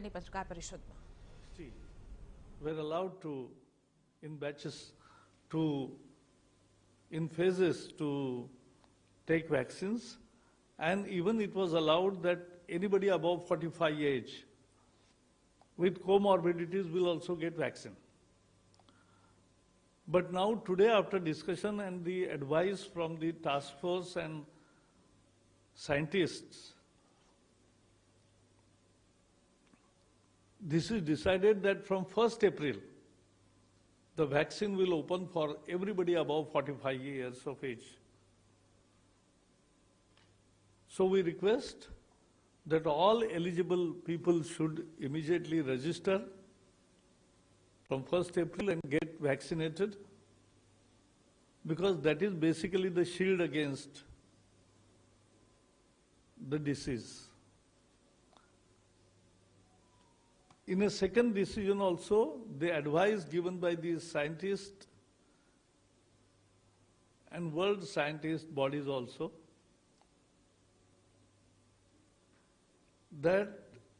પત્રકાર પરિષદમાં were allowed to, in batches, to, in phases, to take vaccines, and even it was allowed that anybody above 45 age with comorbidities will also get vaccine. But now today, after discussion and the advice from the task force and scientists, this is decided that from 1st April, the vaccine will open for everybody above 45 years of age. So we request that all eligible people should immediately register from 1st April and get vaccinated, because that is basically the shield against the disease. In a second decision also, the advice given by these scientists and world scientist bodies also, that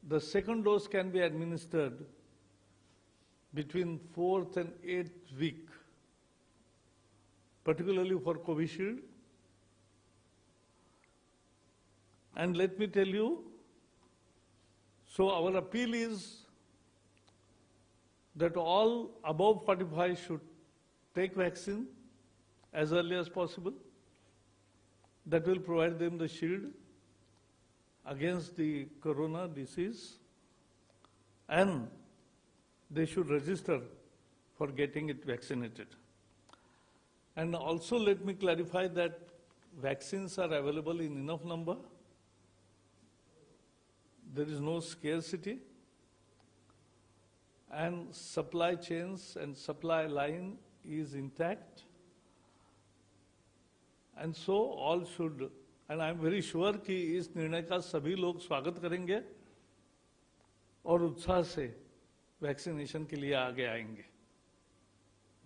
the second dose can be administered between 4th and 8th week, particularly for Covishield. And let me tell you, so our appeal is that all above 45 should take vaccine as early as possible. That will provide them the shield against the corona disease, and they should register for getting it vaccinated. And also let me clarify that vaccines are available in enough number. There is no scarcity, and supply chains and supply line is intact. And so all should, and I am very sure कि इस निर्णय का सभी लोग स्वागत करेंगे और उत्साह से वैक्सीनेशन के लिए आगे आएंगे.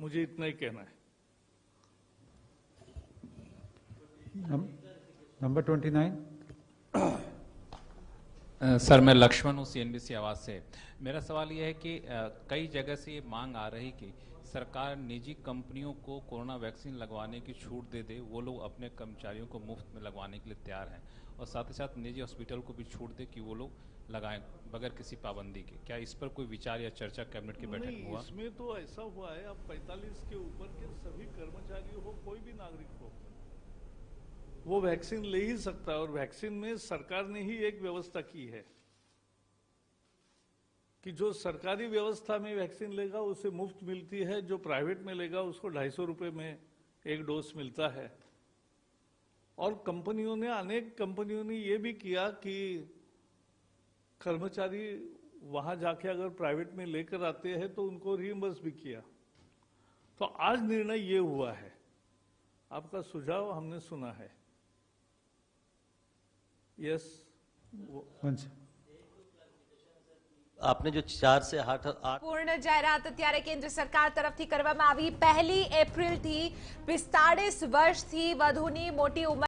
मुझे इतना ही कहना है. नंबर 29. सर, मैं लक्ष्मण हूँ CNBC आवाज से. मेरा सवाल यह है कि कई जगह से ये मांग आ रही कि सरकार निजी कंपनियों को कोरोना वैक्सीन लगवाने की छूट दे दे, वो लोग अपने कर्मचारियों को मुफ्त में लगवाने के लिए तैयार हैं, और साथ ही साथ निजी हॉस्पिटल को भी छूट दे कि वो लोग लगाएं बगैर किसी पाबंदी के. क्या इस पर कोई विचार या चर्चा कैबिनेट की बैठक में हुआ? इसमें तो ऐसा हुआ है, अब 45 के ऊपर के सभी कर्मचारी हो, कोई भी नागरिक हो, वो वैक्सीन ले ही सकता है. और वैक्सीन में सरकार ने ही एक व्यवस्था की है कि जो सरकारी व्यवस्था में वैक्सीन लेगा उसे मुफ्त मिलती है, जो प्राइवेट में लेगा उसको 250 रुपए में एक डोज मिलता है. और कंपनियों ने, अनेक कंपनियों ने ये भी किया कि कर्मचारी वहां जाके अगर प्राइवेट में लेकर आते हैं तो उनको रिइंबर्स भी किया. तो आज निर्णय ये हुआ है. आपका सुझाव हमने सुना है. यस, आपने जो 4 से 8 પૂર્ણ જાહેરાત અત્યારે કેન્દ્ર સરકાર તરફથી કરવામાં આવી. 1 એપ્રિલથી 45 વર્ષથી વધુની મોટી ઉંમર